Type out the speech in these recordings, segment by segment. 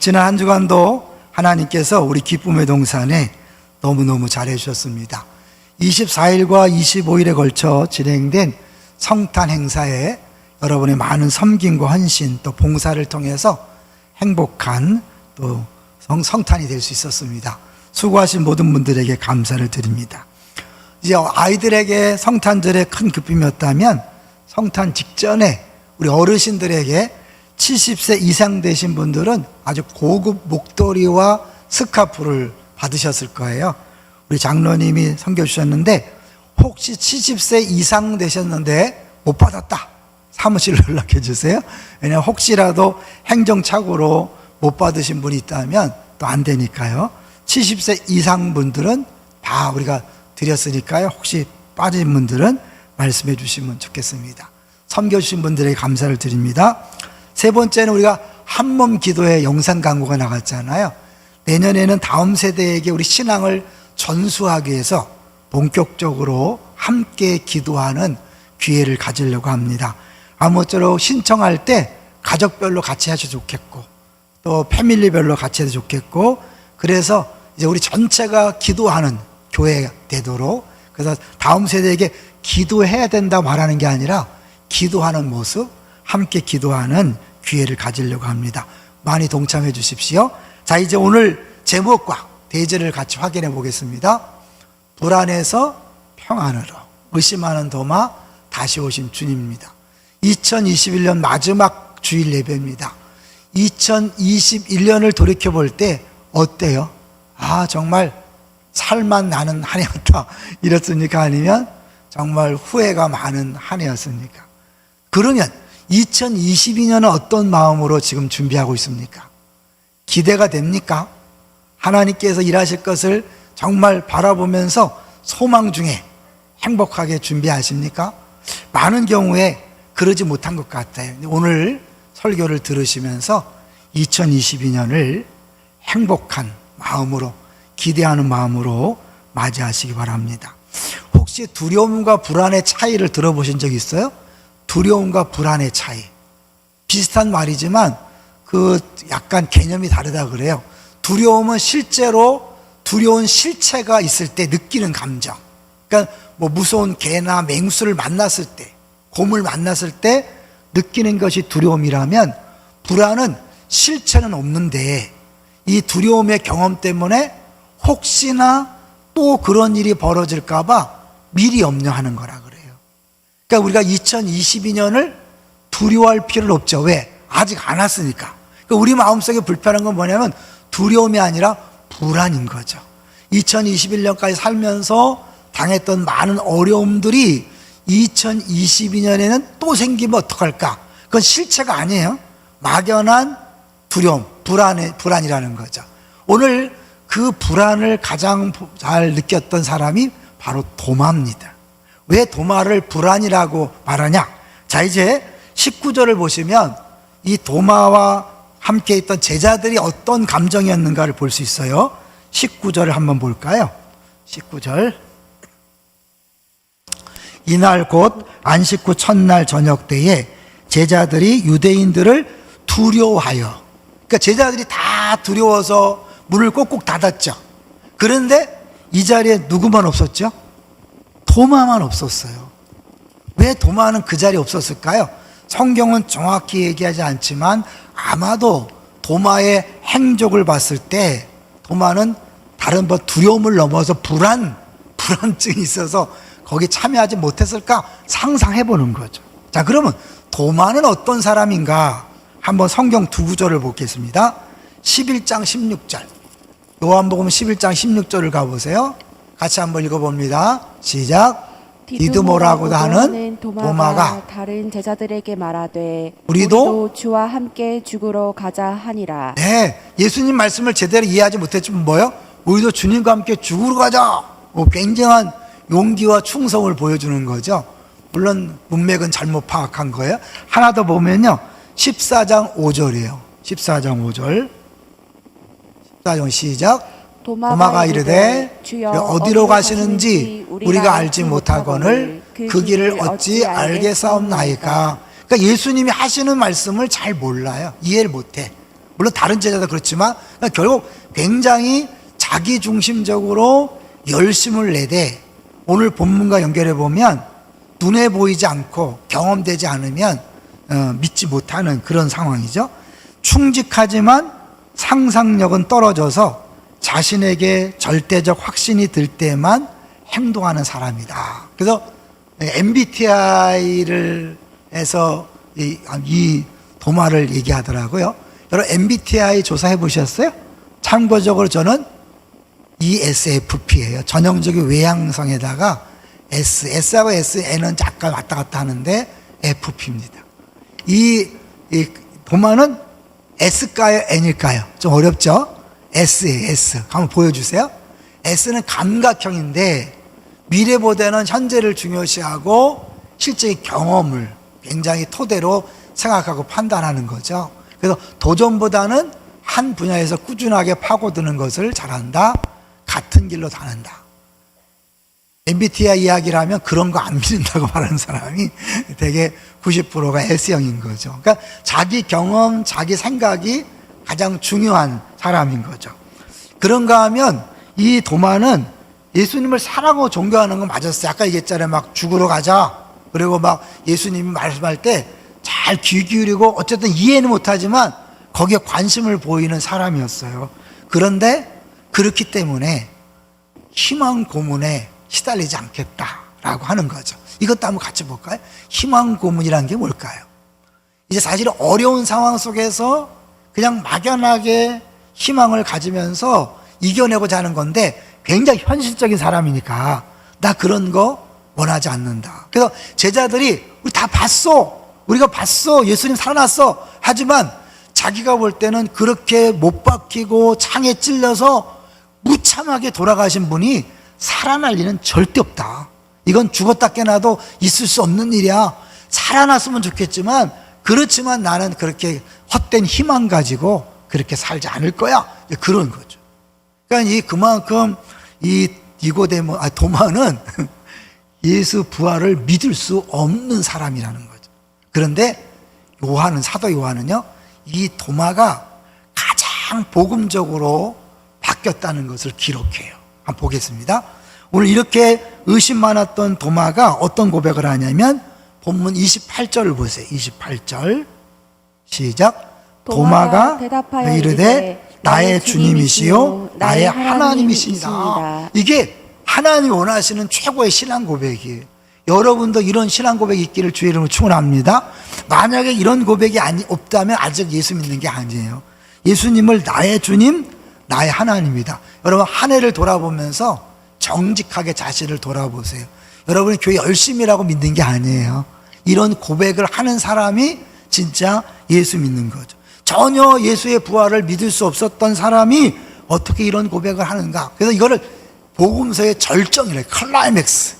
지난 한 주간도 하나님께서 우리 기쁨의 동산에 너무너무 잘해 주셨습니다. 24일과 25일에 걸쳐 진행된 성탄 행사에 여러분의 많은 섬김과 헌신 또 봉사를 통해서 행복한 또 성탄이 될 수 있었습니다. 수고하신 모든 분들에게 감사를 드립니다. 이제 아이들에게 성탄절에 큰 기쁨이었다면 성탄 직전에 우리 어르신들에게 70세 이상 되신 분들은 아주 고급 목도리와 스카프를 받으셨을 거예요. 우리 장로님이 섬겨주셨는데 혹시 70세 이상 되셨는데 못 받았다, 사무실로 연락해 주세요. 왜냐하면 혹시라도 행정착오로 못 받으신 분이 있다면 또 안 되니까요. 70세 이상 분들은 다 우리가 드렸으니까요. 혹시 빠진 분들은 말씀해 주시면 좋겠습니다. 섬겨주신 분들에게 감사를 드립니다. 세 번째는 우리가 한몸 기도의 영상 광고가 나갔잖아요. 내년에는 다음 세대에게 우리 신앙을 전수하기 위해서 본격적으로 함께 기도하는 기회를 가지려고 합니다. 아무쪼록 신청할 때 가족별로 같이 하셔도 좋겠고 또 패밀리별로 같이 해도 좋겠고, 그래서 이제 우리 전체가 기도하는 교회가 되도록, 그래서 다음 세대에게 기도해야 된다 말하는 게 아니라 기도하는 모습, 함께 기도하는 기회를 가지려고 합니다. 많이 동참해 주십시오. 자, 이제 오늘 제목과 대제를 같이 확인해 보겠습니다. 불안에서 평안으로, 의심하는 도마, 다시 오신 주님입니다. 2021년 마지막 주일 예배입니다. 2021년을 돌이켜 볼 때 어때요? 아, 정말 살만 나는 한 해였다 이렇습니까? 아니면 정말 후회가 많은 한 해였습니까? 그러면 2022년은 어떤 마음으로 지금 준비하고 있습니까? 기대가 됩니까? 하나님께서 일하실 것을 정말 바라보면서 소망 중에 행복하게 준비하십니까? 많은 경우에 그러지 못한 것 같아요. 오늘 설교를 들으시면서 2022년을 행복한 마음으로, 기대하는 마음으로 맞이하시기 바랍니다. 혹시 두려움과 불안의 차이를 들어보신 적 있어요? 두려움과 불안의 차이. 비슷한 말이지만 그 약간 개념이 다르다 그래요. 두려움은 실제로 두려운 실체가 있을 때 느끼는 감정. 그러니까 뭐 무서운 개나 맹수를 만났을 때, 곰을 만났을 때 느끼는 것이 두려움이라면, 불안은 실체는 없는데 이 두려움의 경험 때문에 혹시나 또 그런 일이 벌어질까 봐 미리 염려하는 거라 그래요. 그러니까 우리가 2022년을 두려워할 필요는 없죠. 왜? 아직 안 왔으니까. 그러니까 우리 마음속에 불편한 건 뭐냐면 두려움이 아니라 불안인 거죠. 2021년까지 살면서 당했던 많은 어려움들이 2022년에는 또 생기면 어떡할까? 그건 실체가 아니에요. 막연한 두려움, 불안이라는 거죠. 오늘 그 불안을 가장 잘 느꼈던 사람이 바로 도마입니다. 왜 도마를 불안이라고 말하냐? 자, 이제 19절을 보시면 이 도마와 함께 있던 제자들이 어떤 감정이었는가를 볼 수 있어요. 19절을 한번 볼까요? 19절. 이날 곧 안식 후 첫날 저녁 때에 제자들이 유대인들을 두려워하여, 그러니까 제자들이 다 두려워서 문을 꼭꼭 닫았죠. 그런데 이 자리에 누구만 없었죠? 도마만 없었어요. 왜 도마는 그 자리에 없었을까요? 성경은 정확히 얘기하지 않지만 아마도 도마의 행적을 봤을 때 도마는 다른 두려움을 넘어서 불안증이 있어서 거기 참여하지 못했을까 상상해 보는 거죠. 자, 그러면 도마는 어떤 사람인가? 한번 성경 두 구절을 보겠습니다. 11장 16절. 요한복음 11장 16절을 가보세요. 같이 한번 읽어봅니다. 시작. 디두모라고도 하는 도마가 다른 제자들에게 말하되 우리도 주와 함께 죽으러 가자 하니라. 네, 예수님 말씀을 제대로 이해하지 못했지만 뭐요? 우리도 주님과 함께 죽으러 가자. 굉장한 용기와 충성을 보여주는 거죠. 물론 문맥은 잘못 파악한 거예요. 하나 더 보면요, 14장 5절이에요 14장 5절. 14장 시작. 도마가 이르되 주여 어디로 가시는지 우리가 알지 못하거늘 그 길을 어찌 알겠사옵나이까. 그러니까 예수님이 하시는 말씀을 잘 몰라요. 이해를 못해. 물론 다른 제자도 그렇지만 결국 굉장히 자기중심적으로 열심을 내되 오늘 본문과 연결해 보면 눈에 보이지 않고 경험되지 않으면 믿지 못하는 그런 상황이죠. 충직하지만 상상력은 떨어져서 자신에게 절대적 확신이 들 때만 행동하는 사람이다. 그래서 MBTI를 해서 이 도마를 얘기하더라고요. 여러분 MBTI 조사해 보셨어요? 참고적으로 저는 ESFP예요. 전형적인 외향성에다가 S하고 N은 잠깐 왔다 갔다 하는데 FP입니다. 이 도마는 S일까요? N일까요? 좀 어렵죠? S예요, S. 한번 보여주세요. S는 감각형인데 미래보다는 현재를 중요시하고 실제 경험을 굉장히 토대로 생각하고 판단하는 거죠. 그래서 도전보다는 한 분야에서 꾸준하게 파고드는 것을 잘한다. 같은 길로 다닌다. MBTI 이야기를 하면 그런 거 안 믿는다고 말하는 사람이 되게 90%가 S형인 거죠. 그러니까 자기 경험, 자기 생각이 가장 중요한 사람인 거죠. 그런가 하면 이 도마는 예수님을 사랑하고 존경하는 건 맞았어요. 아까 얘기했잖아요. 막 죽으러 가자. 그리고 막 예수님이 말씀할 때 잘 귀 기울이고 어쨌든 이해는 못하지만 거기에 관심을 보이는 사람이었어요. 그런데 그렇기 때문에 희망 고문에 시달리지 않겠다라고 하는 거죠. 이것도 한번 같이 볼까요? 희망 고문이라는 게 뭘까요? 이제 사실 어려운 상황 속에서 그냥 막연하게 희망을 가지면서 이겨내고자 하는 건데 굉장히 현실적인 사람이니까 나 그런 거 원하지 않는다. 그래서 제자들이 우리 다 봤어. 우리가 봤어. 예수님 살아났어. 하지만 자기가 볼 때는 그렇게 못 박히고 창에 찔려서 무참하게 돌아가신 분이 살아날 일은 절대 없다. 이건 죽었다 깨나도 있을 수 없는 일이야. 살아났으면 좋겠지만 그렇지만 나는 그렇게 헛된 희망 가지고 그렇게 살지 않을 거야. 그런 거죠. 그러니까 그만큼 도마는 예수 부활을 믿을 수 없는 사람이라는 거죠. 그런데 사도 요한은요, 이 도마가 가장 복음적으로 바뀌었다는 것을 기록해요. 한번 보겠습니다. 오늘 이렇게 의심 많았던 도마가 어떤 고백을 하냐면 본문 28절을 보세요. 28절 시작. 도마가 대답하여 이르되 나의 주님이시요 나의 하나님이시니라. 이게 하나님이 원하시는 최고의 신앙 고백이에요. 여러분도 이런 신앙 고백이 있기를 주의 이름으로 축원합니다. 만약에 이런 고백이 없다면 아직 예수 믿는 게 아니에요. 예수님을 나의 주님, 나의 하나님이다. 여러분 한 해를 돌아보면서 정직하게 자신을 돌아보세요. 여러분이 교회 열심히라고 믿는 게 아니에요. 이런 고백을 하는 사람이 진짜 예수 믿는 거죠. 전혀 예수의 부활을 믿을 수 없었던 사람이 어떻게 이런 고백을 하는가. 그래서 이거를 복음서의 절정이래요. 클라이맥스.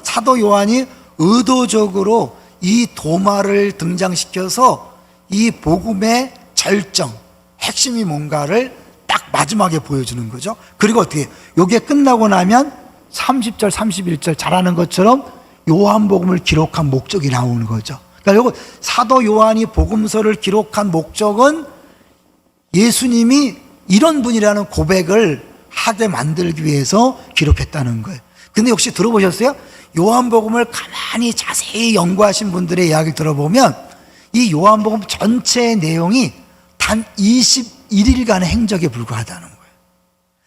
사도 요한이 의도적으로 이 도마를 등장시켜서 이 복음의 절정, 핵심이 뭔가를 딱 마지막에 보여주는 거죠. 그리고 어떻게 이게 끝나고 나면 30절 31절 잘하는 것처럼 요한복음을 기록한 목적이 나오는 거죠. 그러니까 요거 사도 요한이 복음서를 기록한 목적은 예수님이 이런 분이라는 고백을 하게 만들기 위해서 기록했다는 거예요. 근데 혹시 들어보셨어요? 요한복음을 가만히 자세히 연구하신 분들의 이야기를 들어보면 이 요한복음 전체의 내용이 단 21일간의 행적에 불과하다는 거예요.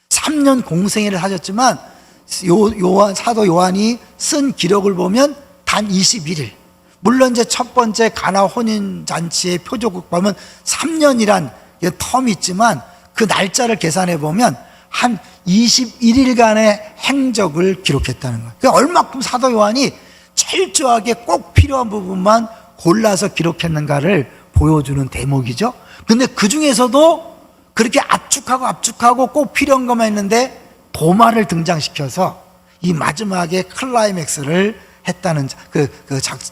3년 공생애를 하셨지만 사도 요한이 쓴 기록을 보면 단 21일. 물론 이제 첫 번째 가나 혼인잔치의 표적국 보면 3년이란 텀이 있지만 그 날짜를 계산해 보면 한 21일간의 행적을 기록했다는 거예요. 그러니까 얼마큼 사도 요한이 철저하게 꼭 필요한 부분만 골라서 기록했는가를 보여주는 대목이죠. 근데 그 중에서도 그렇게 압축하고 꼭 필요한 것만 있는데 도마를 등장시켜서 이 마지막에 클라이맥스를 했다는,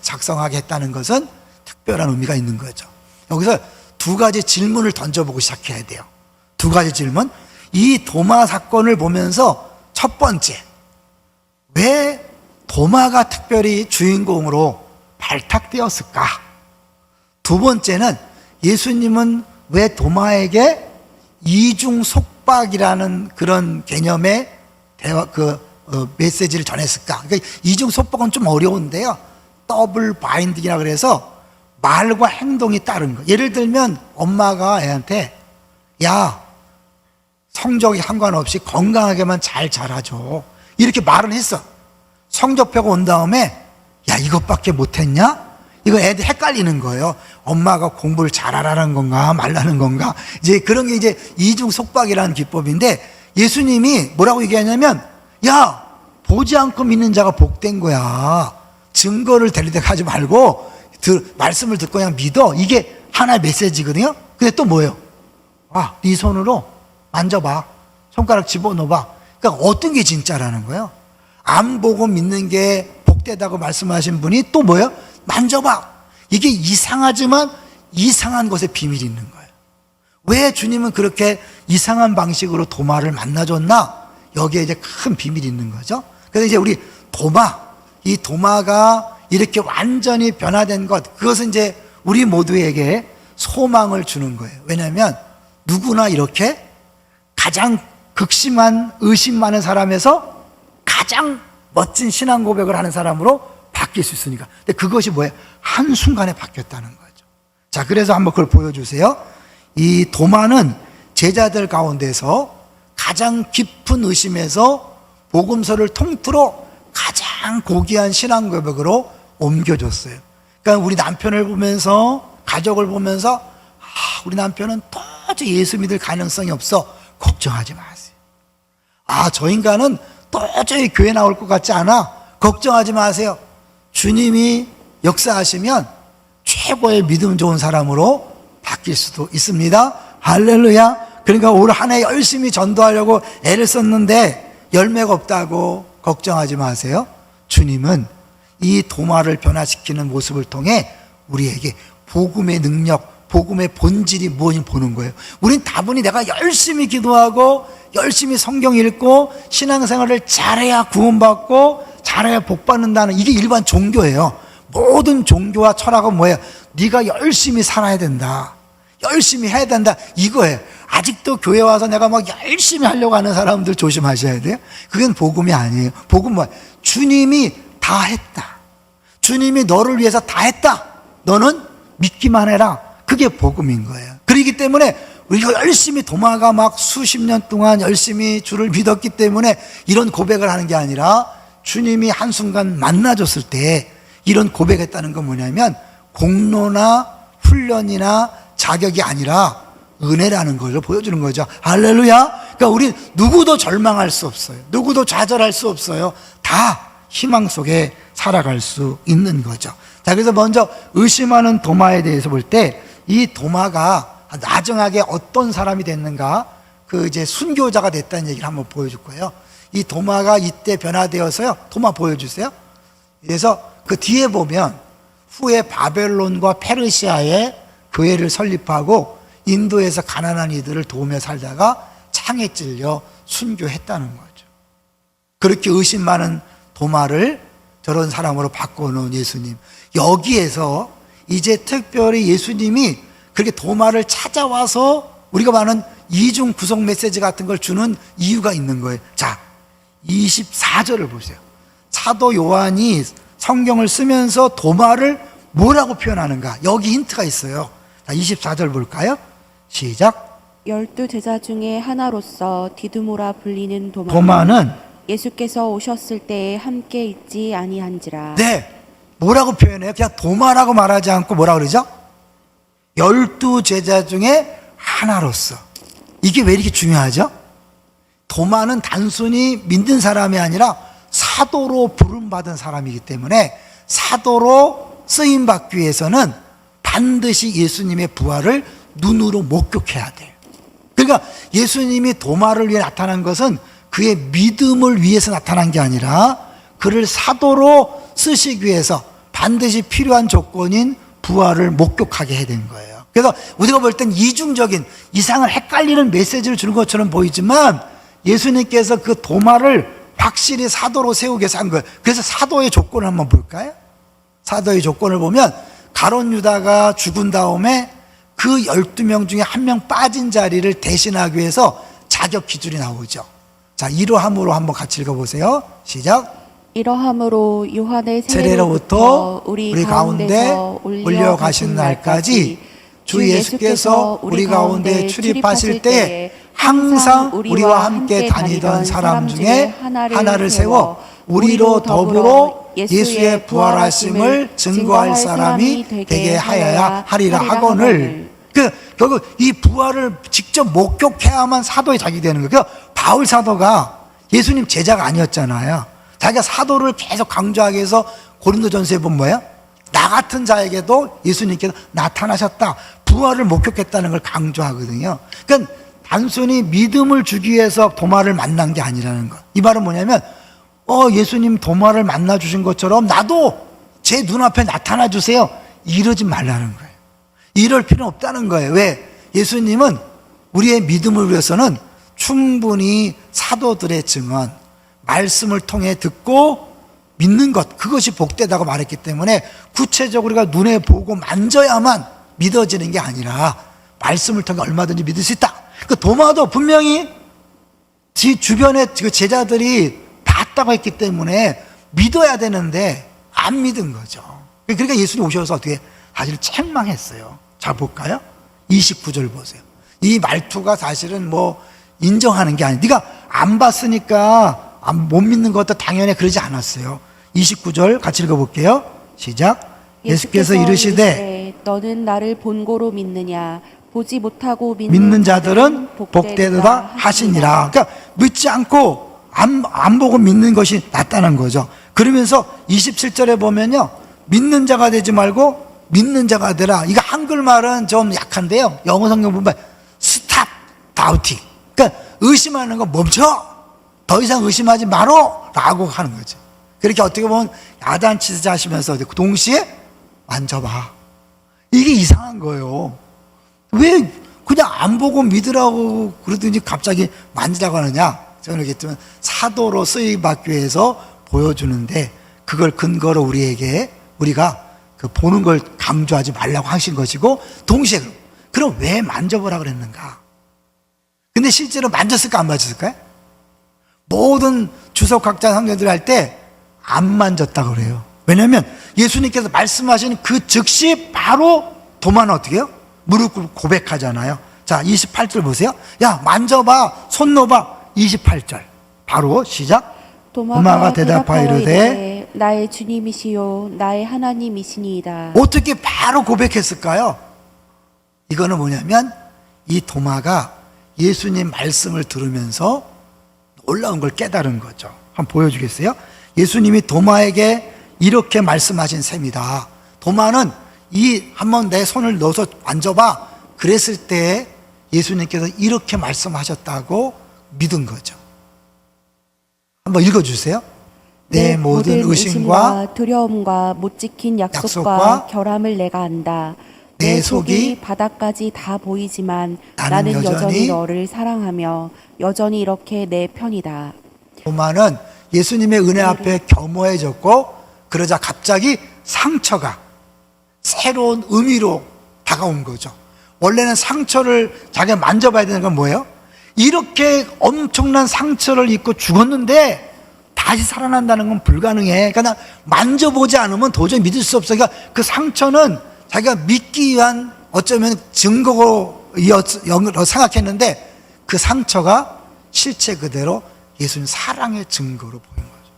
작성하게 했다는 것은 특별한 의미가 있는 거죠. 여기서 두 가지 질문을 던져보고 시작해야 돼요. 두 가지 질문. 이 도마 사건을 보면서 첫 번째, 왜 도마가 특별히 주인공으로 발탁되었을까? 두 번째는 예수님은 왜 도마에게 이중 속박이라는 그런 개념의 메시지를 전했을까? 그러니까 이중 속박은 좀 어려운데요. 더블 바인딩이라 그래서 말과 행동이 따른 거. 예를 들면 엄마가 애한테 야, 성적이 상관없이 건강하게만 잘 자라줘. 이렇게 말을 했어. 성적표가 온 다음에 야, 이것밖에 못했냐? 이거 애들 헷갈리는 거예요. 엄마가 공부를 잘하라는 건가 말라는 건가. 이제 그런 게 이제 이중 속박이라는 기법인데 예수님이 뭐라고 얘기하냐면 야, 보지 않고 믿는 자가 복된 거야. 증거를 대리대하지 말고 말씀을 듣고 그냥 믿어. 이게 하나의 메시지거든요. 근데 또 뭐예요? 아, 네 손으로 만져봐. 손가락 집어넣어봐. 그러니까 어떤 게 진짜라는 거예요? 안 보고 믿는 게 복되다고 말씀하신 분이 또 뭐예요? 만져봐. 이게 이상하지만 이상한 것에 비밀이 있는 거예요. 왜 주님은 그렇게 이상한 방식으로 도마를 만나줬나? 여기에 이제 큰 비밀이 있는 거죠. 그래서 이제 우리 이 도마가 이렇게 완전히 변화된 것, 그것은 이제 우리 모두에게 소망을 주는 거예요. 왜냐하면 누구나 이렇게 가장 극심한 의심 많은 사람에서 가장 멋진 신앙 고백을 하는 사람으로 바뀔 수 있으니까. 근데 그것이 뭐예요? 한순간에 바뀌었다는 거죠. 자, 그래서 한번 그걸 보여주세요. 이 도마는 제자들 가운데서 가장 깊은 의심에서 복음서를 통틀어 가장 고귀한 신앙 고백으로 옮겨줬어요. 그러니까 우리 남편을 보면서, 가족을 보면서 우리 남편은 도저히 예수 믿을 가능성이 없어. 걱정하지 마세요. 저 인간은 도저히 교회 나올 것 같지 않아. 걱정하지 마세요. 주님이 역사하시면 최고의 믿음 좋은 사람으로 바뀔 수도 있습니다. 할렐루야. 그러니까 올 한 해 열심히 전도하려고 애를 썼는데 열매가 없다고 걱정하지 마세요. 주님은 이 도마를 변화시키는 모습을 통해 우리에게 복음의 능력, 복음의 본질이 무엇인지 보는 거예요. 우린 다분히 내가 열심히 기도하고 열심히 성경 읽고 신앙생활을 잘해야 구원받고 잘해야 복받는다는, 이게 일반 종교예요. 모든 종교와 철학은 뭐예요? 네가 열심히 살아야 된다, 열심히 해야 된다, 이거예요. 아직도 교회 와서 내가 막 열심히 하려고 하는 사람들 조심하셔야 돼요. 그건 복음이 아니에요. 복음은 뭐야? 주님이 다 했다, 주님이 너를 위해서 다 했다, 너는 믿기만 해라. 그게 복음인 거예요. 그렇기 때문에 우리가 열심히 도마가 막 수십 년 동안 열심히 주를 믿었기 때문에 이런 고백을 하는 게 아니라 주님이 한순간 만나줬을 때 이런 고백했다는 건 뭐냐면 공로나 훈련이나 자격이 아니라 은혜라는 걸 보여주는 거죠. 할렐루야. 그러니까 우리 누구도 절망할 수 없어요. 누구도 좌절할 수 없어요. 다 희망 속에 살아갈 수 있는 거죠. 자, 그래서 먼저 의심하는 도마에 대해서 볼 때 이 도마가 나중하게 어떤 사람이 됐는가, 이제 순교자가 됐다는 얘기를 한번 보여줄 거예요. 이 도마가 이때 변화되어서요. 도마 보여주세요. 그래서 그 뒤에 보면 후에 바벨론과 페르시아에 교회를 설립하고 인도에서 가난한 이들을 도우며 살다가 창에 찔려 순교했다는 거죠. 그렇게 의심 많은 도마를 저런 사람으로 바꿔놓은 예수님. 여기에서 이제 특별히 예수님이 그렇게 도마를 찾아와서 우리가 말하는 이중 구속 메시지 같은 걸 주는 이유가 있는 거예요. 자, 24절을 보세요. 사도 요한이 성경을 쓰면서 도마를 뭐라고 표현하는가? 여기 힌트가 있어요. 자, 24절 볼까요? 시작. 12 제자 중에 하나로서 디두모라 불리는 도마는 예수께서 오셨을 때에 함께 있지 아니한지라. 네, 뭐라고 표현해요? 그냥 도마라고 말하지 않고 뭐라 그러죠? 12 제자 중에 하나로서. 이게 왜 이렇게 중요하죠? 도마는 단순히 믿는 사람이 아니라 사도로 부름받은 사람이기 때문에 사도로 쓰임받기 위해서는 반드시 예수님의 부활을 눈으로 목격해야 돼요. 그러니까 예수님이 도마를 위해 나타난 것은 그의 믿음을 위해서 나타난 게 아니라 그를 사도로 쓰시기 위해서 반드시 필요한 조건인 부활을 목격하게 해야 된 거예요. 그래서 우리가 볼 땐 이중적인 이상을 헷갈리는 메시지를 주는 것처럼 보이지만 예수님께서 그 도마를 확실히 사도로 세우기 위해서 한 거예요. 그래서 사도의 조건을 한번 볼까요? 사도의 조건을 보면 가룟 유다가 죽은 다음에 그 12명 중에 한 명 빠진 자리를 대신하기 위해서 자격 기준이 나오죠. 자, 이러함으로 한번 같이 읽어보세요. 시작. 이러함으로 요한의 세례로부터 세례로부터 우리 가운데 올려가신 날까지 주 예수께서 우리 가운데 출입하실 때에 항상 우리와 함께 다니던 사람 중에 하나를 세워 우리로 더불어 예수의 부활하심을 증거할 사람이 되게 하여야 하리라 하거늘. 결국 이 부활을 직접 목격해야만 사도의 자격이 되는 거예요. 바울 사도가 예수님 제자가 아니었잖아요. 자기가 사도를 계속 강조하기 위해서 고린도전서에 보면 뭐예요? 나 같은 자에게도 예수님께서 나타나셨다, 부활을 목격했다는 걸 강조하거든요. 그러니까 단순히 믿음을 주기 위해서 도마를 만난 게 아니라는 거. 이 말은 뭐냐면 예수님 도마를 만나 주신 것처럼 나도 제 눈앞에 나타나 주세요, 이러지 말라는 거예요. 이럴 필요는 없다는 거예요. 왜? 예수님은 우리의 믿음을 위해서는 충분히 사도들의 증언, 말씀을 통해 듣고 믿는 것, 그것이 복되다고 말했기 때문에 구체적으로 우리가 눈에 보고 만져야만 믿어지는 게 아니라 말씀을 통해 얼마든지 믿을 수 있다. 그 도마도 분명히 주변에 그 제자들이 봤다고 했기 때문에 믿어야 되는데 안 믿은 거죠. 그러니까 예수님 오셔서 어떻게 사실 책망했어요. 자, 볼까요? 29절 보세요. 이 말투가 사실은 뭐 인정하는 게 아니에요. 네가 안 봤으니까 못 믿는 것도 당연히 그러지 않았어요. 29절 같이 읽어볼게요. 시작. 예수께서 이르시되 너는 나를 본고로 믿느냐? 보지 못하고 믿는 자들은 복되도다 하시니라. 그러니까 믿지 않고 안 보고 믿는 것이 낫다는 거죠. 그러면서 27절에 보면요, 믿는 자가 되지 말고 믿는 자가 되라. 이거 한글말은 좀 약한데요, 영어 성경 보면 스탑 다우팅, 그러니까 의심하는 거 멈춰, 더 이상 의심하지 마라 라고 하는 거죠. 그렇게 어떻게 보면 야단치듯이 하시면서 동시에 만져봐. 이게 이상한 거예요. 왜 그냥 안 보고 믿으라고 그러더니 갑자기 만지라고 하느냐? 저는 얘기했지만 사도로 쓰임받기 위해서 보여주는데 그걸 근거로 우리가 그 보는 걸 강조하지 말라고 하신 것이고, 동시에 그럼 왜 만져보라 그랬는가? 근데 실제로 만졌을까 안 만졌을까요? 모든 주석학자 학자들이 할 때 안 만졌다고 그래요. 왜냐하면 예수님께서 말씀하신 그 즉시 바로 도마는 어떻게 해요? 무릎 꿇고 고백하잖아요. 자, 28절 보세요. 야, 만져봐, 손 넣어봐. 28절 바로 시작. 도마가 대답하여 이르되 나의 주님이시요 나의 하나님이시니이다. 어떻게 바로 고백했을까요? 이거는 뭐냐면 이 도마가 예수님 말씀을 들으면서 놀라운 걸 깨달은 거죠. 한번 보여주겠어요? 예수님이 도마에게 이렇게 말씀하신 셈이다. 도마는 한번 내 손을 넣어서 만져봐 그랬을 때 예수님께서 이렇게 말씀하셨다고 믿은 거죠. 한번 읽어주세요. 내 모든 의심과 두려움과 못 지킨 약속과 결함을 내가 안다. 내 속이 바닥까지 다 보이지만 나는 여전히 너를 사랑하며 여전히 이렇게 내 편이다. 도마는 예수님의 은혜 앞에 겸허해졌고, 그러자 갑자기 상처가 새로운 의미로 다가온 거죠. 원래는 상처를 자기가 만져봐야 되는 건 뭐예요? 이렇게 엄청난 상처를 입고 죽었는데 다시 살아난다는 건 불가능해. 그러니까 만져보지 않으면 도저히 믿을 수 없어. 그러니까 그 상처는 자기가 믿기 위한 어쩌면 증거로 생각했는데 그 상처가 실체 그대로 예수님 사랑의 증거로 보인 거죠.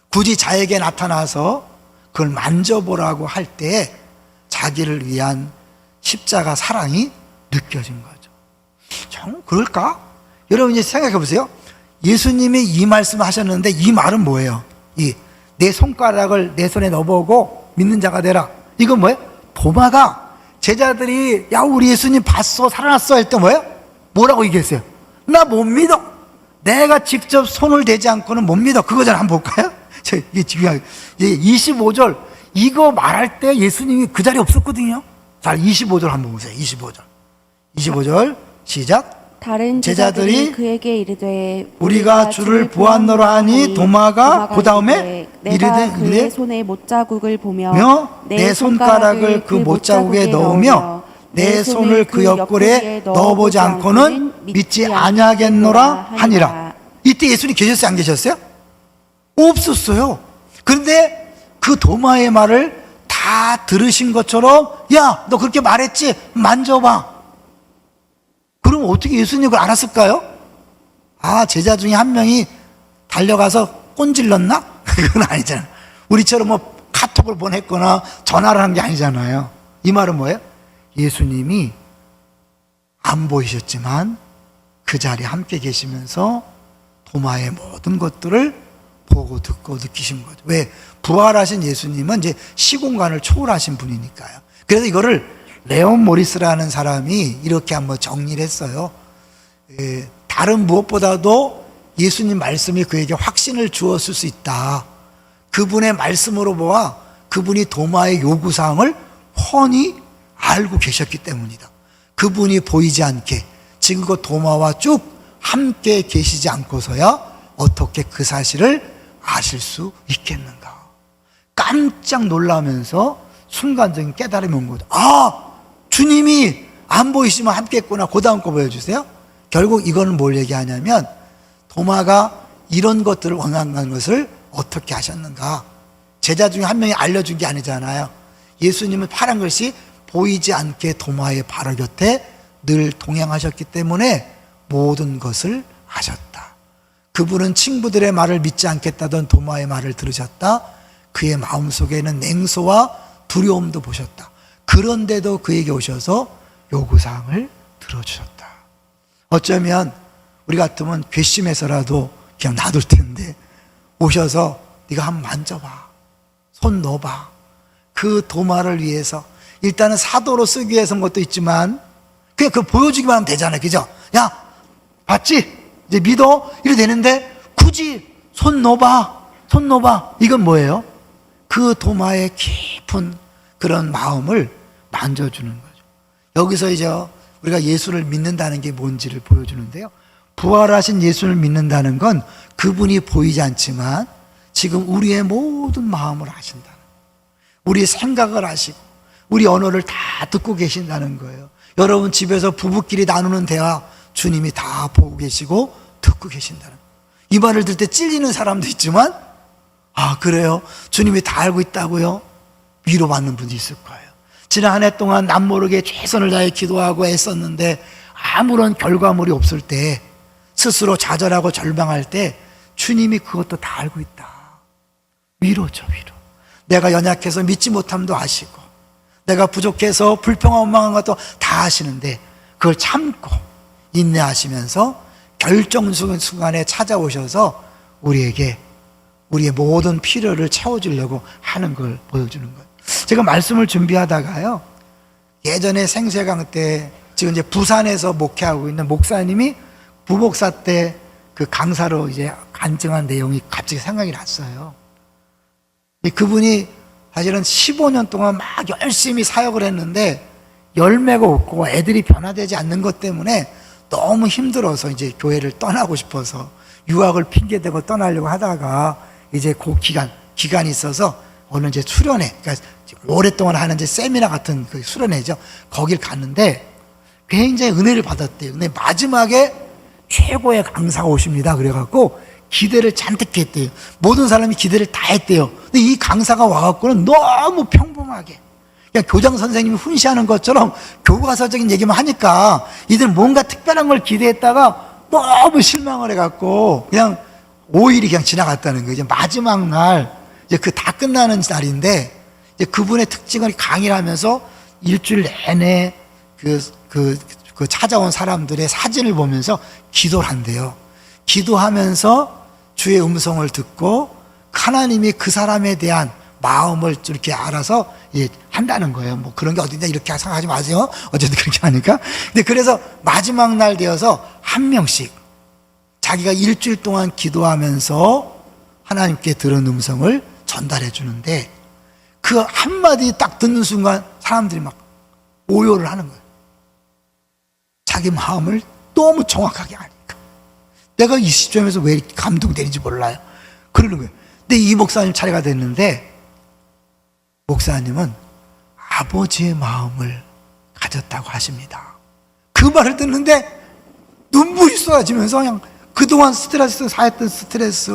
굳이 자에게 나타나서 그걸 만져보라고 할 때 자기를 위한 십자가 사랑이 느껴진 거죠. 정말 그럴까? 여러분 이제 생각해 보세요. 예수님이 이 말씀을 하셨는데 이 말은 뭐예요? 내 손가락을 내 손에 넣어보고 믿는 자가 되라. 이건 뭐예요? 도마가 제자들이 야 우리 예수님 봤어 살아났어 할 때 뭐예요? 뭐라고 얘기했어요? 나 못 믿어. 내가 직접 손을 대지 않고는 못 믿어. 그거 잘 한번 볼까요? 이게 중요해요. 25절 이거 말할 때 예수님이 그 자리에 없었거든요. 자, 25절 한번 보세요. 25절 시작. 다른 제자들이 그에게 이르되 우리가 주를 보았노라 하니 도마가 그 다음에 내가 그의 손에 못자국을 보며 내 손가락을 그 못자국에 넣으며 내 손을 그 옆구리에 넣어보지 않고는 믿지 아니하겠노라 하니라. 이때 예수님 계셨어요, 안 계셨어요? 없었어요. 그런데 그 도마의 말을 다 들으신 것처럼, 야, 너 그렇게 말했지? 만져봐. 그럼 어떻게 예수님 그걸 알았을까요? 아, 제자 중에 한 명이 달려가서 꼰질렀나? 그건 아니잖아요. 우리처럼 뭐 카톡을 보냈거나 전화를 한 게 아니잖아요. 이 말은 뭐예요? 예수님이 안 보이셨지만 그 자리에 함께 계시면서 도마의 모든 것들을 보고 듣고 느끼신 거죠. 왜? 부활하신 예수님은 이제 시공간을 초월하신 분이니까요. 그래서 이거를 레온 모리스라는 사람이 이렇게 한번 정리를 했어요. 다른 무엇보다도 예수님 말씀이 그에게 확신을 주었을 수 있다. 그분의 말씀으로 보아 그분이 도마의 요구사항을 훤히 알고 계셨기 때문이다. 그분이 보이지 않게 지금 그 도마와 쭉 함께 계시지 않고서야 어떻게 그 사실을 아실 수 있겠는가. 깜짝 놀라면서 순간적인 깨달음이 온 거죠. 아, 주님이 안 보이시면 함께 했구나. 그 다음 거 보여주세요. 결국 이거는 뭘 얘기하냐면 도마가 이런 것들을 원한다는 것을 어떻게 하셨는가. 제자 중에 한 명이 알려준 게 아니잖아요. 예수님은 파란 글씨 보이지 않게 도마의 바로 곁에 늘 동행하셨기 때문에 모든 것을 하셨다. 그분은 친구들의 말을 믿지 않겠다던 도마의 말을 들으셨다. 그의 마음속에는 냉소와 두려움도 보셨다. 그런데도 그에게 오셔서 요구사항을 들어주셨다. 어쩌면 우리 같으면 괘씸해서라도 그냥 놔둘 텐데 오셔서 네가 한번 만져봐, 손 넣어봐. 그 도마를 위해서 일단은 사도로 쓰기 위해서인 것도 있지만 그냥 그 보여주기만 하면 되잖아요. 그죠? 야, 봤지? 이제 믿어? 이래 되는데 굳이 손 넣어봐, 손 넣어봐. 이건 뭐예요? 그 도마의 깊은 그런 마음을 만져주는 거죠. 여기서 이제 우리가 예수를 믿는다는 게 뭔지를 보여주는데요. 부활하신 예수를 믿는다는 건 그분이 보이지 않지만 지금 우리의 모든 마음을 아신다는 거예요. 우리의 생각을 아시고 우리 언어를 다 듣고 계신다는 거예요. 여러분 집에서 부부끼리 나누는 대화 주님이 다 보고 계시고 듣고 계신다는 거예요. 이 말을 들을 때 찔리는 사람도 있지만 아, 그래요? 주님이 다 알고 있다고요? 위로받는 분도 있을 거예요. 지난 한 해 동안 남모르게 최선을 다해 기도하고 애썼는데 아무런 결과물이 없을 때 스스로 좌절하고 절망할 때 주님이 그것도 다 알고 있다. 위로죠, 위로. 내가 연약해서 믿지 못함도 아시고 내가 부족해서 불평하고 원망한 것도 다 아시는데 그걸 참고 인내하시면서 결정 순간에 찾아오셔서 우리에게 우리의 모든 필요를 채워주려고 하는 걸 보여주는 거예요. 제가 말씀을 준비하다가요, 예전에 생세강 때 지금 이제 부산에서 목회하고 있는 목사님이 부목사 때 그 강사로 이제 간증한 내용이 갑자기 생각이 났어요. 그분이 사실은 15년 동안 막 열심히 사역을 했는데 열매가 없고 애들이 변화되지 않는 것 때문에 너무 힘들어서 이제 교회를 떠나고 싶어서 유학을 핑계대고 떠나려고 하다가 이제 그 기간이 있어서 어느 이제 수련회, 그러니까 오랫동안 하는 이제 세미나 같은 그 수련회죠. 거길 갔는데 굉장히 은혜를 받았대요. 근데 마지막에 최고의 강사가 오십니다. 그래갖고 기대를 잔뜩 했대요. 모든 사람이 기대를 다 했대요. 근데 이 강사가 와갖고는 너무 평범하게 그냥 교장 선생님이 훈시하는 것처럼 교과서적인 얘기만 하니까 이들 뭔가 특별한 걸 기대했다가 너무 실망을 해갖고 그냥 5일이 그냥 지나갔다는 거예요. 이제 마지막 날, 이제 그 다 끝나는 날인데 이제 그분의 특징을 강의를 하면서 일주일 내내 그 찾아온 사람들의 사진을 보면서 기도를 한대요. 기도하면서 주의 음성을 듣고 하나님이 그 사람에 대한 마음을 이렇게 알아서 한다는 거예요. 뭐 그런 게 어딨냐 이렇게 생각하지 마세요. 어쨌든 그렇게 하니까. 근데 그래서 마지막 날 되어서 한 명씩 자기가 일주일 동안 기도하면서 하나님께 들은 음성을 전달해 주는데 그 한마디 딱 듣는 순간 사람들이 막 오열을 하는 거예요. 자기 마음을 너무 정확하게 아니까. 내가 이 시점에서 왜 이렇게 감동되는지 몰라요. 그러는 거예요. 근데 이 목사님 차례가 됐는데 목사님은 아버지의 마음을 가졌다고 하십니다. 그 말을 듣는데 눈물이 쏟아지면서 그냥 그동안 쌓였던 스트레스,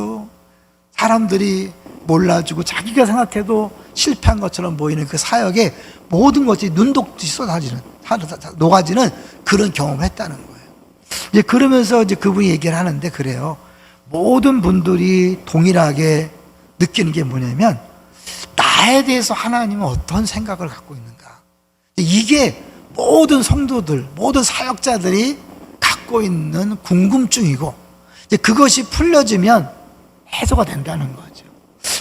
사람들이 몰라주고 자기가 생각해도 실패한 것처럼 보이는 그 사역에 모든 것이 눈독이 쏟아지는, 녹아지는 그런 경험을 했다는 거예요. 이제 그러면서 이제 그분이 얘기를 하는데 그래요. 모든 분들이 동일하게 느끼는 게 뭐냐면 나에 대해서 하나님은 어떤 생각을 갖고 있는가. 이게 모든 성도들, 모든 사역자들이 갖고 있는 궁금증이고 이제 그것이 풀려지면 해소가 된다는 거죠.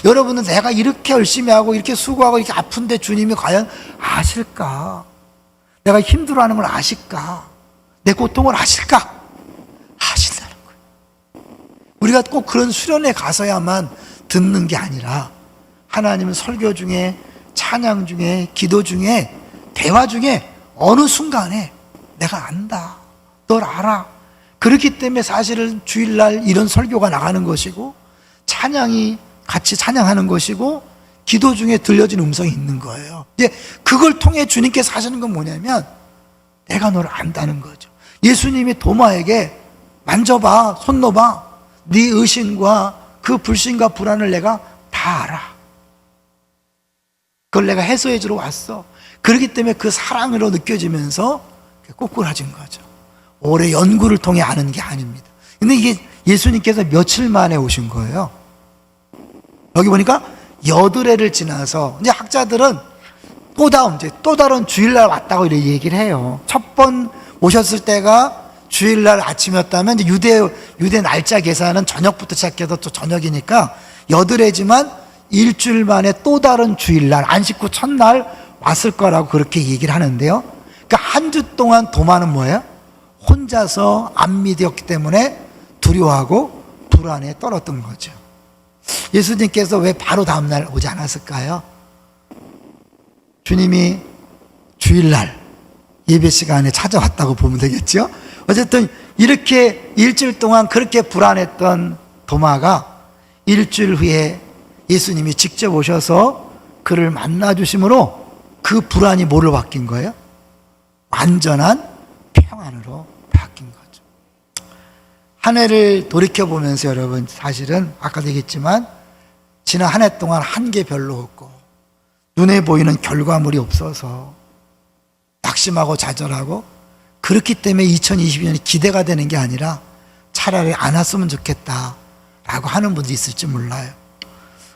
여러분은 내가 이렇게 열심히 하고 이렇게 수고하고 이렇게 아픈데 주님이 과연 아실까? 내가 힘들어하는 걸 아실까? 내 고통을 아실까? 아신다는 거예요. 우리가 꼭 그런 수련회 가서야만 듣는 게 아니라 하나님은 설교 중에, 찬양 중에, 기도 중에, 대화 중에 어느 순간에 내가 안다, 널 알아. 그렇기 때문에 사실은 주일날 이런 설교가 나가는 것이고 찬양이 같이 찬양하는 것이고 기도 중에 들려진 음성이 있는 거예요. 이제 그걸 통해 주님께서 하시는 건 뭐냐면 내가 너를 안다는 거죠. 예수님이 도마에게 만져봐, 손 넣어봐. 네 의심과 그 불신과 불안을 내가 다 알아. 그걸 내가 해소해 주러 왔어. 그렇기 때문에 그 사랑으로 느껴지면서 꼬꾸라진 거죠. 오래 연구를 통해 아는 게 아닙니다. 근데 이게 예수님께서 며칠 만에 오신 거예요. 여기 보니까 8회를 지나서 이제 학자들은 또 다른 주일날 왔다고 이렇게 얘기를 해요. 첫 번 오셨을 때가 주일날 아침이었다면 이제 유대 날짜 계산은 저녁부터 시작해서 또 저녁이니까 8회지만 일주일 만에 또 다른 주일날 안식 후 첫날 왔을 거라고 그렇게 얘기를 하는데요. 그러니까 한 주 동안 도마는 뭐예요? 혼자서 안 믿었기 때문에 두려워하고 불안에 떨었던 거죠. 예수님께서 왜 바로 다음날 오지 않았을까요? 주님이 주일날 예배 시간에 찾아왔다고 보면 되겠죠? 어쨌든 이렇게 일주일 동안 그렇게 불안했던 도마가 일주일 후에 예수님이 직접 오셔서 그를 만나주심으로 그 불안이 뭐로 바뀐 거예요? 완전한 평안으로 바뀐 거죠. 한 해를 돌이켜보면서 여러분 사실은 아까도 얘기했지만 지난 한 해 동안 한 게 별로 없고 눈에 보이는 결과물이 없어서 낙심하고 좌절하고 그렇기 때문에 2022년이 기대가 되는 게 아니라 차라리 안 왔으면 좋겠다라고 하는 분도 있을지 몰라요.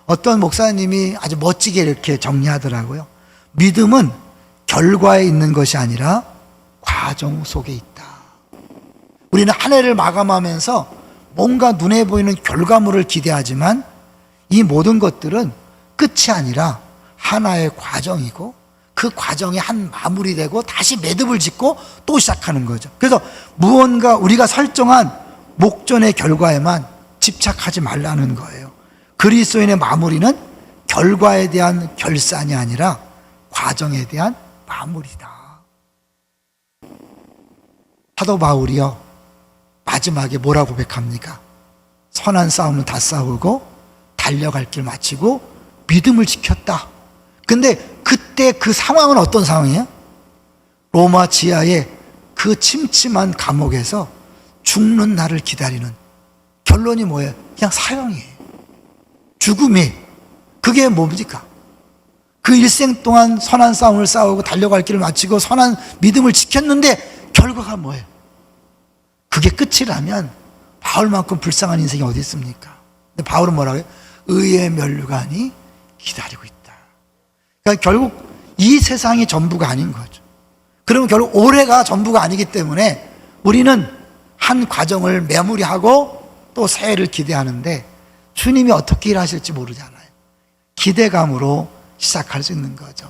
어떤 목사님이 아주 멋지게 이렇게 정리하더라고요. 믿음은 결과에 있는 것이 아니라 과정 속에 있다. 우리는 한 해를 마감하면서 뭔가 눈에 보이는 결과물을 기대하지만 이 모든 것들은 끝이 아니라 하나의 과정이고 그 과정이 한 마무리되고 다시 매듭을 짓고 또 시작하는 거죠. 그래서 무언가 우리가 설정한 목전의 결과에만 집착하지 말라는 거예요. 그리스도인의 마무리는 결과에 대한 결산이 아니라 과정에 대한 마무리다. 사도 바울이요 마지막에 뭐라고 고백합니까? 선한 싸움은 다 싸우고 달려갈 길 마치고 믿음을 지켰다. 근데 그때 그 상황은 어떤 상황이에요? 로마 지하의 그 침침한 감옥에서 죽는 날을 기다리는 결론이 뭐예요? 그냥 사형이에요. 죽음이. 그게 뭡니까? 그 일생 동안 선한 싸움을 싸우고 달려갈 길을 마치고 선한 믿음을 지켰는데 결과가 뭐예요? 그게 끝이라면 바울만큼 불쌍한 인생이 어디 있습니까? 근데 바울은 뭐라고 해요? 의의 면류관이 기다리고 있다. 그러니까 결국 이 세상이 전부가 아닌 거죠. 그러면 결국 올해가 전부가 아니기 때문에 우리는 한 과정을 마무리하고 또 새해를 기대하는데 주님이 어떻게 일하실지 모르잖아요. 기대감으로 시작할 수 있는 거죠.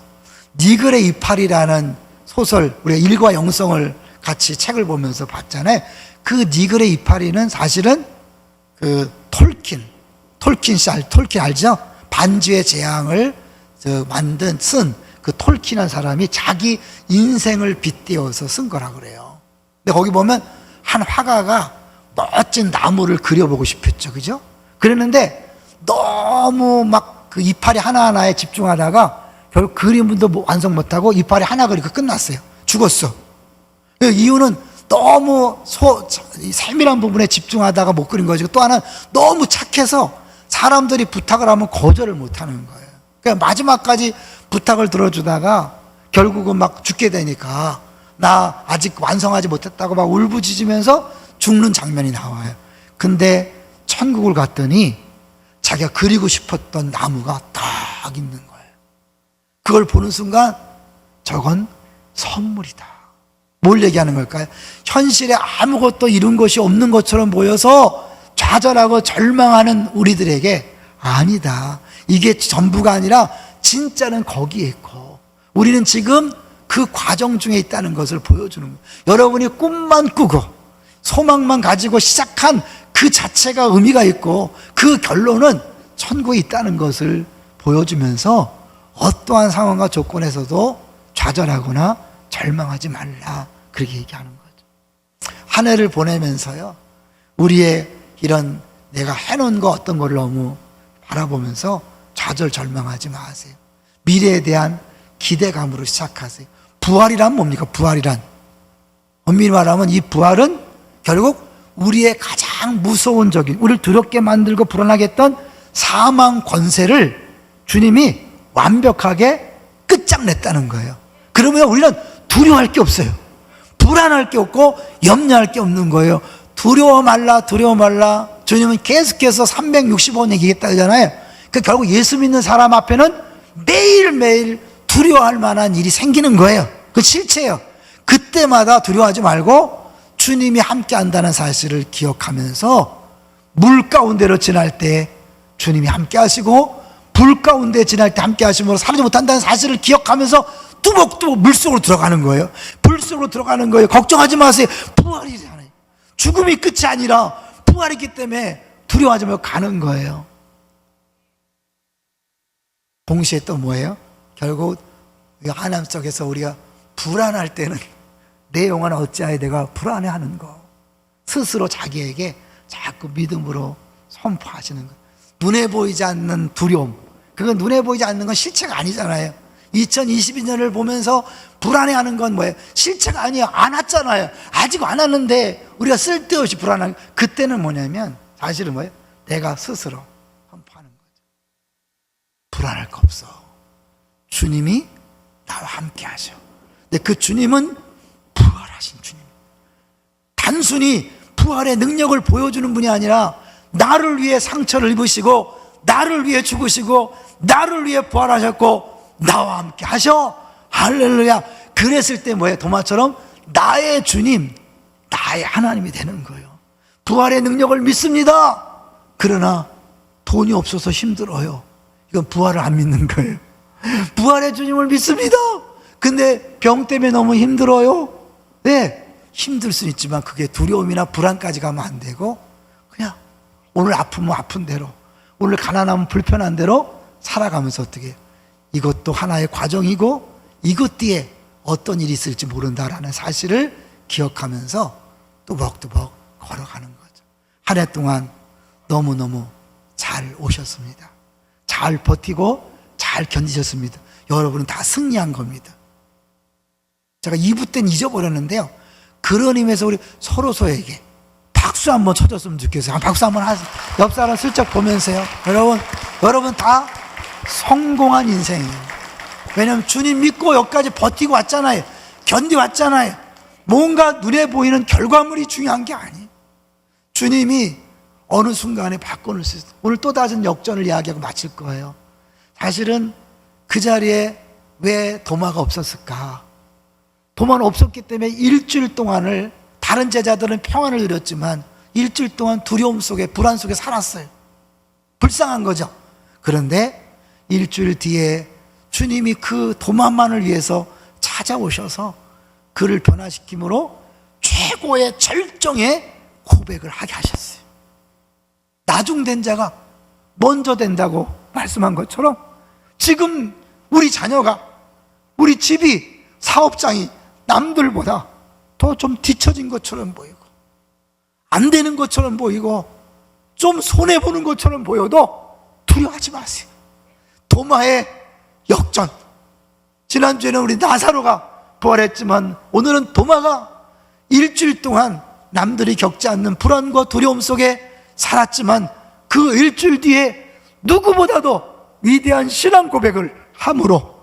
니글의 이파리라는 소설, 우리가 일과 영성을 같이 책을 보면서 봤잖아요. 그 니글의 이파리는 사실은 그 톨킨 알죠? 반지의 제왕을 쓴 그 톨킨이라는 사람이 자기 인생을 빗대어서 쓴 거라 그래요. 근데 거기 보면 한 화가가 멋진 나무를 그려보고 싶었죠. 그죠? 그랬는데 너무 막 그 이파리 하나하나에 집중하다가 결국 그림도 완성 못하고 이파리 하나 그리고 끝났어요. 죽었어. 그 이유는 너무 세밀한 부분에 집중하다가 못 그린 거지. 또 하나는 너무 착해서 사람들이 부탁을 하면 거절을 못 하는 거예요. 그러니까 마지막까지 부탁을 들어주다가 결국은 막 죽게 되니까 나 아직 완성하지 못했다고 막 울부짖으면서 죽는 장면이 나와요. 근데 천국을 갔더니 자기가 그리고 싶었던 나무가 딱 있는 거예요. 그걸 보는 순간 저건 선물이다. 뭘 얘기하는 걸까요? 현실에 아무것도 이룬 것이 없는 것처럼 보여서 좌절하고 절망하는 우리들에게 아니다. 이게 전부가 아니라 진짜는 거기에 있고 우리는 지금 그 과정 중에 있다는 것을 보여주는 거예요. 여러분이 꿈만 꾸고 소망만 가지고 시작한 그 자체가 의미가 있고 그 결론은 천국에 있다는 것을 보여주면서 어떠한 상황과 조건에서도 좌절하거나 절망하지 말라, 그렇게 얘기하는 거죠. 한 해를 보내면서요, 우리의 이런 내가 해놓은 거 어떤 걸 너무 바라보면서 좌절 절망하지 마세요. 미래에 대한 기대감으로 시작하세요. 부활이란 뭡니까? 부활이란, 엄밀히 말하면 이 부활은 결국 우리의 가장 무서운 적인, 우리를 두렵게 만들고 불안하게 했던 사망 권세를 주님이 완벽하게 끝장냈다는 거예요. 그러면 우리는 두려워할 게 없어요. 불안할 게 없고 염려할 게 없는 거예요. 두려워 말라, 두려워 말라. 주님은 계속해서 365년 얘기했다 그러잖아요. 그러니까 결국 예수 믿는 사람 앞에는 매일매일 두려워할 만한 일이 생기는 거예요. 그 실체예요. 그때마다 두려워하지 말고 주님이 함께 한다는 사실을 기억하면서 물 가운데로 지날 때 주님이 함께 하시고 불 가운데 지날 때 함께 하심으로 사라지지 못한다는 사실을 기억하면서 뚜벅뚜벅 물속으로 들어가는 거예요. 불속으로 들어가는 거예요. 걱정하지 마세요. 부활이잖아요. 죽음이 끝이 아니라 부활이기 때문에 두려워하지 말고 가는 거예요. 동시에 또 뭐예요? 결국 하나님 속에서 우리가 불안할 때는 내 영혼은 어찌하여 내가 불안해하는 거, 스스로 자기에게 자꾸 믿음으로 선포하시는 거. 눈에 보이지 않는 두려움, 그건 눈에 보이지 않는 건 실체가 아니잖아요. 2022년을 보면서 불안해하는 건 뭐예요? 실체가 아니에요. 안 왔잖아요. 아직 안 왔는데 우리가 쓸데없이 불안한, 그때는 뭐냐면 사실은 뭐예요? 내가 스스로 선포하는 거죠. 불안할 거 없어. 주님이 나와 함께 하셔. 근데 그 주님은 부활하신 주님, 단순히 부활의 능력을 보여주는 분이 아니라 나를 위해 상처를 입으시고 나를 위해 죽으시고 나를 위해 부활하셨고 나와 함께 하셔. 할렐루야. 그랬을 때 뭐예요? 도마처럼 나의 주님, 나의 하나님이 되는 거예요. 부활의 능력을 믿습니다. 그러나 돈이 없어서 힘들어요. 이건 부활을 안 믿는 거예요. 부활의 주님을 믿습니다. 근데 병 때문에 너무 힘들어요. 네, 힘들 수 있지만 그게 두려움이나 불안까지 가면 안 되고 그냥 오늘 아프면 아픈 대로, 오늘 가난하면 불편한 대로 살아가면서 어떻게, 이것도 하나의 과정이고 이것 뒤에 어떤 일이 있을지 모른다라는 사실을 기억하면서 뚜벅뚜벅 걸어가는 거죠. 한 해 동안 너무너무 잘 오셨습니다. 잘 버티고 잘 견디셨습니다. 여러분은 다 승리한 겁니다. 제가 2부 때는 잊어버렸는데요, 그런 의미에서 우리 서로서에게 박수 한번 쳐줬으면 좋겠어요. 박수 한번 하세요. 옆 사람 슬쩍 보면서요. 여러분 다 성공한 인생이에요. 왜냐하면 주님 믿고 여기까지 버티고 왔잖아요. 견디왔잖아요. 뭔가 눈에 보이는 결과물이 중요한 게 아니에요. 주님이 어느 순간에 바꿔놓을 수 있어요. 오늘 또 다른 역전을 이야기하고 마칠 거예요. 사실은 그 자리에 왜 도마가 없었을까? 도마는 없었기 때문에 일주일 동안을, 다른 제자들은 평안을 누렸지만 일주일 동안 두려움 속에, 불안 속에 살았어요. 불쌍한 거죠. 그런데 일주일 뒤에 주님이 그 도마만을 위해서 찾아오셔서 그를 변화시킴으로 최고의 절정의 고백을 하게 하셨어요. 나중된 자가 먼저 된다고 말씀한 것처럼 지금 우리 자녀가, 우리 집이, 사업장이 남들보다 더 좀 뒤처진 것처럼 보이고 안 되는 것처럼 보이고 좀 손해보는 것처럼 보여도 두려워하지 마세요. 도마의 역전. 지난주에는 우리 나사로가 부활했지만 오늘은 도마가 일주일 동안 남들이 겪지 않는 불안과 두려움 속에 살았지만 그 일주일 뒤에 누구보다도 위대한 신앙 고백을 함으로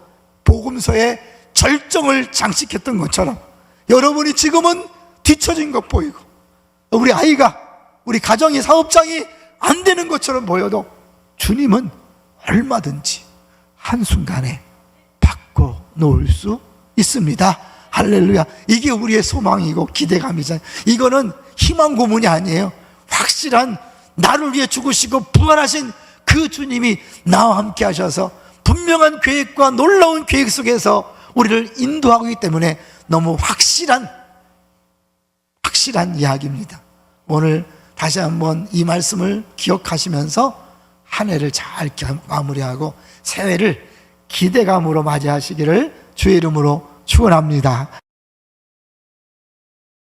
복음서의 절정을 장식했던 것처럼 여러분이 지금은 뒤처진 것 보이고 우리 아이가 우리 가정이 사업장이 안 되는 것처럼 보여도 주님은 얼마든지 한순간에 바꿔 놓을 수 있습니다. 할렐루야. 이게 우리의 소망이고 기대감이잖아요. 이거는 희망 고문이 아니에요. 확실한 나를 위해 죽으시고 부활하신 그 주님이 나와 함께 하셔서 분명한 계획과 놀라운 계획 속에서 우리를 인도하기 때문에 너무 확실한 이야기입니다. 오늘 다시 한번 이 말씀을 기억하시면서 한 해를 잘 마무리하고 새해를 기대감으로 맞이하시기를 주의 이름으로 축원합니다.